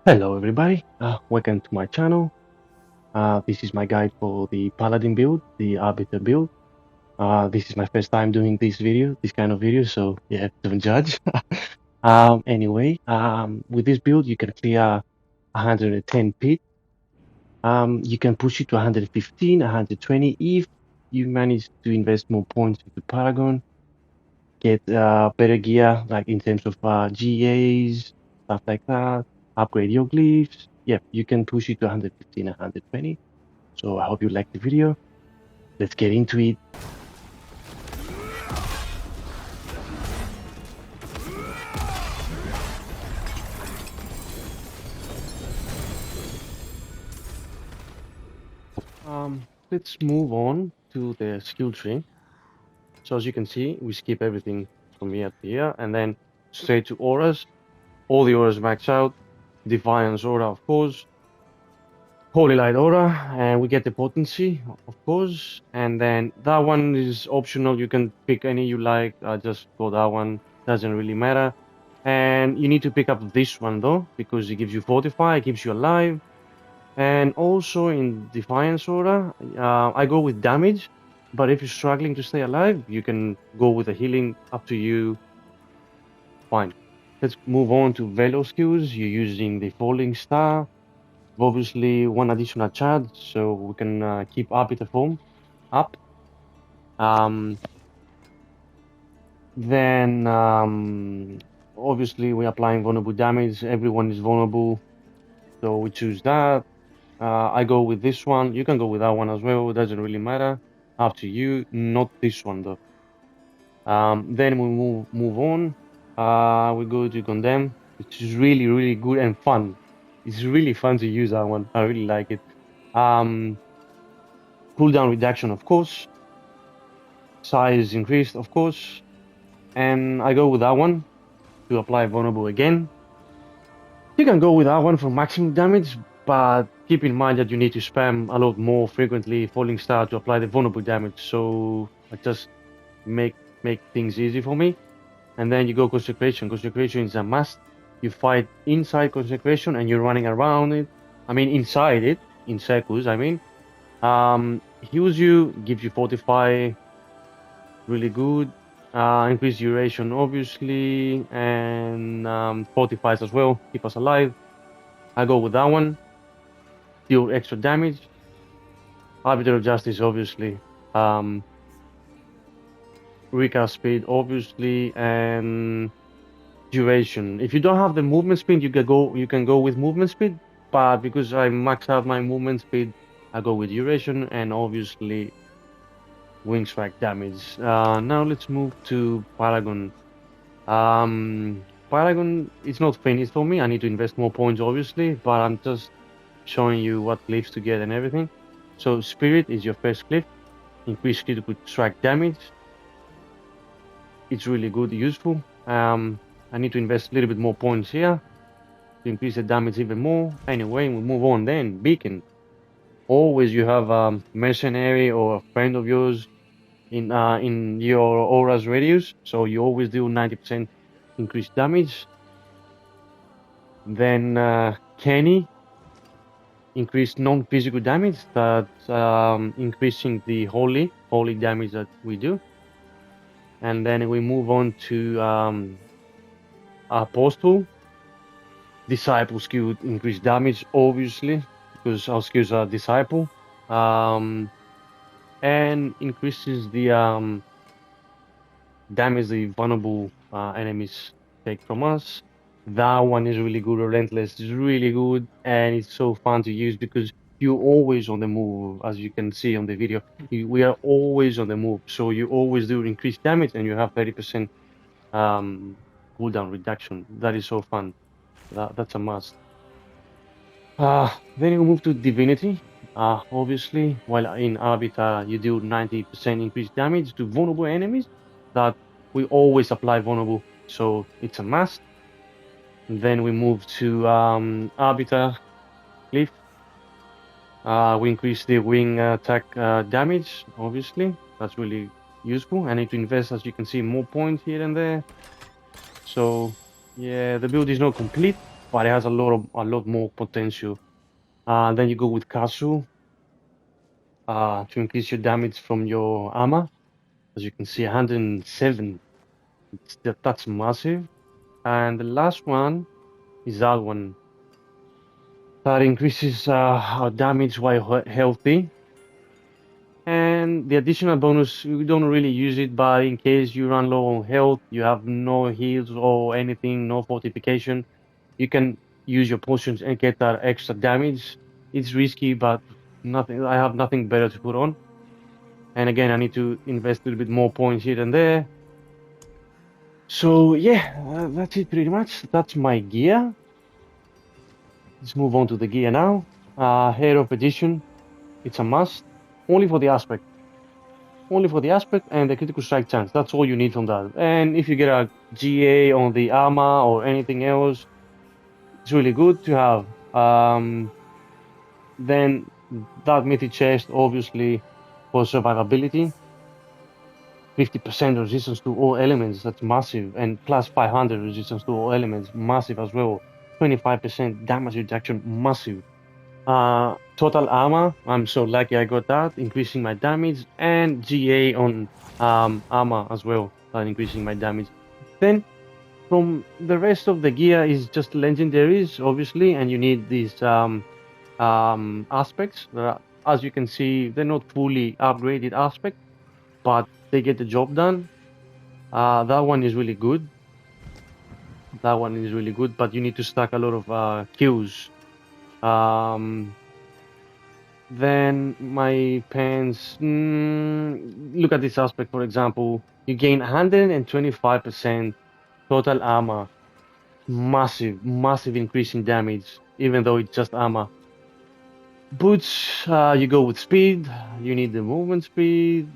Hello everybody, welcome to my channel. This is my guide for the Paladin build, the Arbiter build. This is my first time doing this kind of video, so yeah, don't judge. With this build you can clear 110 pit. You can push it to 115, 120 if you manage to invest more points into Paragon, get better gear like in terms of GAs, stuff like that, upgrade your glyphs. Yeah, you can push it to 115, 120. So I hope you like the video. Let's get into it. Let's move on to the skill tree. So as you can see, we skip everything from here to here and then straight to auras. All the auras max out. Defiance aura, of course. Holy light aura, and we get the potency, of course. And then that one is optional. You can pick any you like. Just go that one. Doesn't really matter. And you need to pick up this one though, because it gives you fortify, it keeps you alive. And also in Defiance Aura, I go with damage, but if you're struggling to stay alive, you can go with the healing, up to you. Fine. Let's move on to Velo skills. You're using the Falling Star, obviously one additional charge, so we can keep Arbiter form up. Then obviously we're applying vulnerable damage. Everyone is vulnerable, so we choose that. I go with this one. You can go with that one as well. It doesn't really matter. Up to you. Not this one though. Then we move on. We go to condemn, which is really good and fun. It's really fun to use that one. I really like it. Cooldown reduction, of course. Size increased, of course. And I go with that one to apply vulnerable again. You can go with that one for maximum damage, but keep in mind that you need to spam a lot more frequently Falling Star to apply the vulnerable damage. So I just make things easy for me. And then you go Consecration. Consecration is a must. You fight inside Consecration and you're running around it. I mean inside it, in circles, I mean. Heals you, gives you Fortify, really good. Increase duration, obviously, and fortifies as well, keep us alive. I go with that one. Deal extra damage. Arbiter of Justice, obviously. Recast speed, obviously, and duration. If you don't have the movement speed, you can go with movement speed. But because I maxed out my movement speed, I go with duration and obviously wing strike damage. Now let's move to Paragon. Paragon is not finished for me. I need to invest more points, obviously, but I'm just showing you what glyphs to get and everything. So Spirit is your first glyph. Increase critical strike damage. It's really good, useful. I need to invest a little bit more points here to increase the damage even more. Anyway, we move on then. Beacon. Always you have a mercenary or a friend of yours in your aura's radius, so you always do 90% increased damage. Then Kenny, increased non-physical damage, that's increasing the holy damage that we do. And then we move on to Apostle. Disciple skill increase damage, obviously, because our skills are Disciple. And increases the damage the vulnerable enemies take from us. That one is really good. Relentless is really good, and it's so fun to use because you're always on the move, as you can see on the video. We are always on the move, so you always do increased damage, and you have 30% cooldown reduction. That is so fun. That's a must. Then you move to Divinity. Obviously, while in Arbiter you do 90% increased damage to vulnerable enemies, that we always apply vulnerable, so it's a must. And then we move to Arbiter Glyph. We increase the wing attack damage, obviously. That's really useful. I need to invest, as you can see, more points here and there. So, yeah, the build is not complete. but it has a lot more potential. Then you go with Kasu to increase your damage from your armor. As you can see, 107. That's massive. And the last one is that one. That increases our damage while healthy. And the additional bonus, you don't really use it, but in case you run low on health, you have no heals or anything, no fortification, you can use your potions and get that extra damage. It's risky, but nothing. I have nothing better to put on. And again, I need to invest a little bit more points here and there. So yeah, that's it pretty much. That's my gear. Let's move on to the gear now. Head of Edition, it's a must, only for the aspect. Only for the aspect and the critical strike chance. That's all you need from that. And if you get a GA on the armor or anything else, it's really good to have. Then that mythic chest, obviously, for survivability. 50% resistance to all elements, that's massive. And plus 500 resistance to all elements, massive as well. 25% damage reduction, massive. Total armor, I'm so lucky I got that, increasing my damage, and GA on armor as well, increasing my damage. Then from the rest of the gear is just legendaries, obviously, and you need these aspects. As you can see, they're not fully upgraded aspects, but they get the job done. That one is really good. That one is really good, but you need to stack a lot of kills. Then my pants, look at this aspect, for example. You gain 125% total armor. Massive increase in damage, even though it's just armor. Boots, you go with speed. You need the movement speed.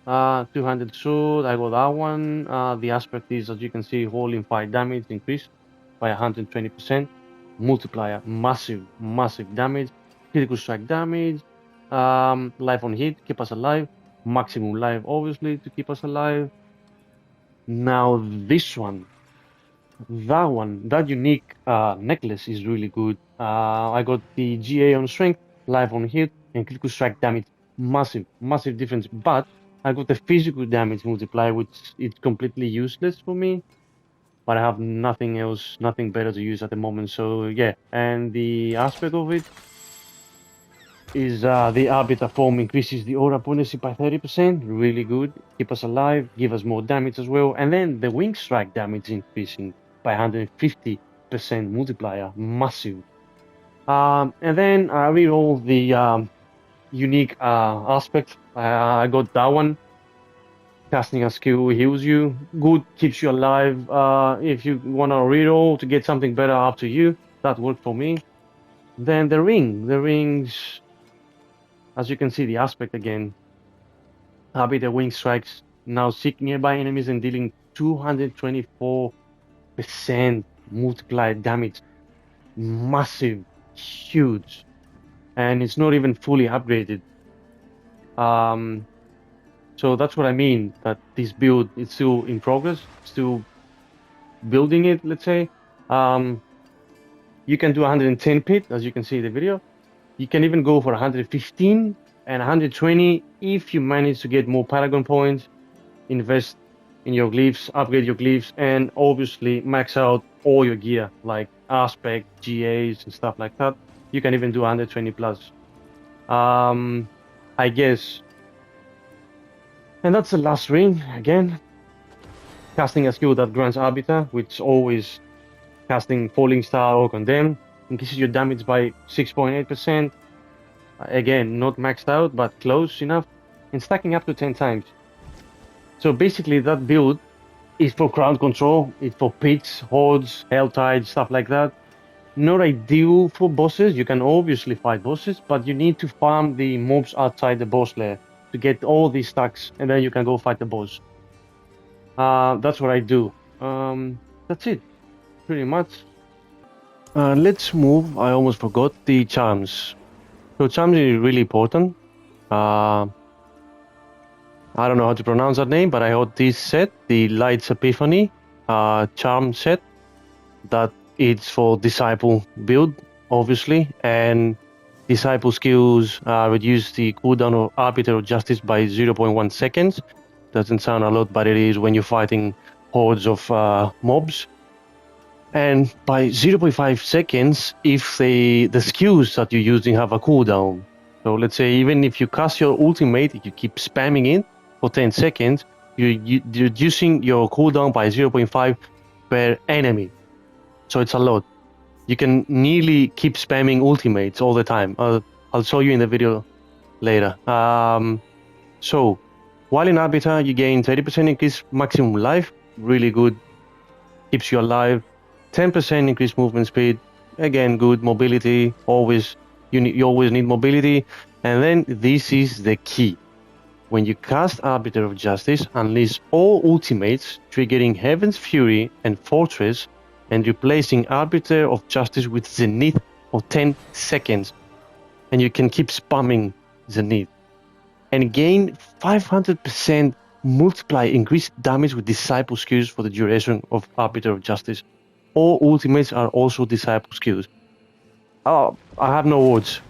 200 sword, I got that one. The aspect is, as you can see, holding 5 damage increased by 120%. Multiplier, massive damage. Critical strike damage. Life on hit, keep us alive. Maximum life, obviously, to keep us alive. Now this one, that unique necklace is really good. I got the GA on strength, life on hit, and critical strike damage. Massive difference. But I got the physical damage multiplier, which is completely useless for me. But I have nothing else, nothing better to use at the moment. So yeah, and the aspect of it is the Arbiter form increases the aura potency by 30%. Really good. Keep us alive, give us more damage as well. And then the wing strike damage increasing by 150% multiplier. Massive. And then I reroll the unique aspect. I got that one. Casting a skill heals you. Good, keeps you alive. If you want to reroll to get something better, up to you. That worked for me. Then the rings. As you can see, the aspect again. Arbiter wing strikes now seek nearby enemies and dealing 224% multiplied damage. Massive, huge, and it's not even fully upgraded. So that's what I mean, that this build is still in progress, still building it, let's say. You can do 110 pit, as you can see in the video. You can even go for 115 and 120 if you manage to get more Paragon points, invest in your glyphs, upgrade your glyphs, and obviously max out all your gear, like aspect, GAs, and stuff like that. You can even do 120 plus. I guess. And that's the last ring, again. Casting a skill that grants Arbiter, which always casting Falling Star or Condemn, increases your damage by 6.8%. Again, not maxed out, but close enough, and stacking up to 10 times. So basically that build is for crowd control, it's for pits, hordes, helltide, stuff like that. Not ideal for bosses. You can obviously fight bosses, but you need to farm the mobs outside the boss lair to get all these stacks, and then you can go fight the boss. That's what I do. That's it, pretty much. Let's move. I almost forgot the charms. So charms is really important. I don't know how to pronounce that name, but I got this set, the Lights Epiphany charm set, that it's for Disciple build, obviously, and Disciple skills reduce the cooldown of Arbiter of Justice by 0.1 seconds. Doesn't sound a lot, but it is when you're fighting hordes of mobs. And by 0.5 seconds if the skills that you're using have a cooldown. So let's say even if you cast your ultimate, if you keep spamming it for 10 seconds, you're reducing your cooldown by 0.5 per enemy. So it's a lot. You can nearly keep spamming ultimates all the time. I'll show you in the video later. So while in Arbiter, you gain 30% increased maximum life, really good, keeps you alive. 10% increased movement speed, again good. Mobility, always you always need mobility. And then this is the key: when you cast Arbiter of Justice, unleash all ultimates, triggering Heaven's Fury and Fortress, and replacing Arbiter of Justice with Zenith for 10 seconds. And you can keep spamming Zenith. And gain 500% multiply increased damage with Disciple skills for the duration of Arbiter of Justice. All ultimates are also Disciple skills. Oh, I have no words.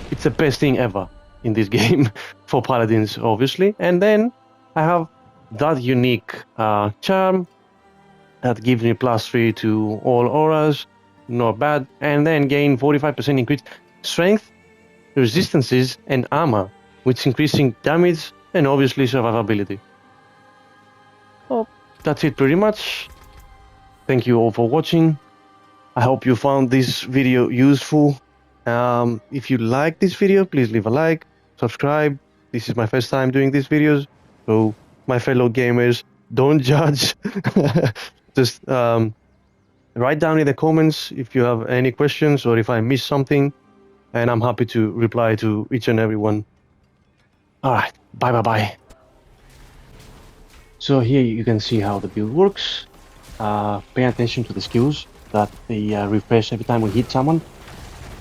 It's the best thing ever in this game for Paladins, obviously. And then I have that unique charm that gives me +3 to all auras, not bad. And then gain 45% increased strength, resistances, and armor, with increasing damage and obviously survivability. Well, that's it pretty much. Thank you all for watching. I hope you found this video useful. If you like this video, please leave a like, subscribe. This is my first time doing these videos, so my fellow gamers, don't judge. Just write down in the comments if you have any questions or if I missed something, and I'm happy to reply to each and every one. Alright, bye. So here you can see how the build works. Pay attention to the skills that they refresh every time we hit someone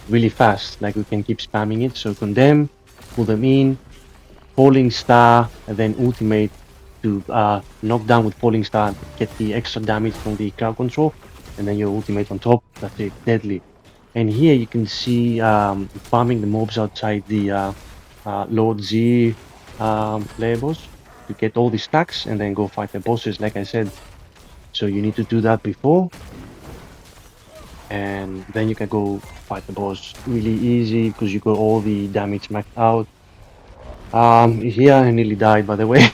really fast, like we can keep spamming it. So condemn, pull them in, falling star, and then ultimate to knock down with falling star, get the extra damage from the crowd control, and then your ultimate on top. That's it, deadly. And here you can see farming the mobs outside the Lord Z player boss to get all the stacks and then go fight the bosses, like I said. So you need to do that before, and then you can go fight the boss really easy because you got all the damage maxed out. Here I nearly died, by the way.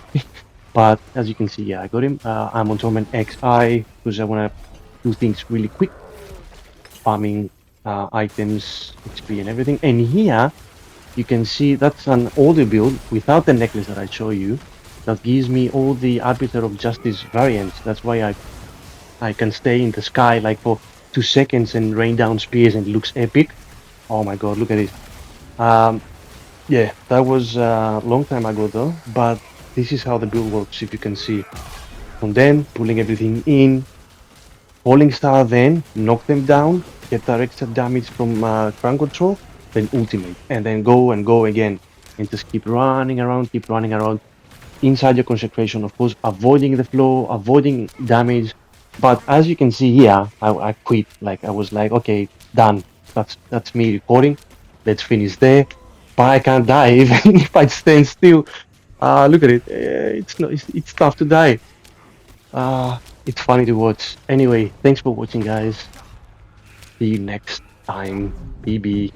But as you can see, yeah, I got him. I'm on Torment XI because I want to do things really quick, farming items, XP and everything. And here you can see that's an older build without the necklace that I show you, that gives me all the Arbiter of Justice variants. That's why I can stay in the sky like for 2 seconds and rain down spears and it looks epic. Oh my god, look at this. Yeah, that was a long time ago though, but this is how the build works, if you can see. From then, pulling everything in, falling star, then knock them down, get that extra damage from crown control, then ultimate, and then go and go again, and just keep running around inside your consecration, of course, avoiding the flow, avoiding damage. But as you can see here, I quit. Like I was like, okay, done. That's me recording. Let's finish there. But I can't die even if I stand still. Look at it. It's tough to die. It's funny to watch. Anyway, thanks for watching, guys. See you next time. BB.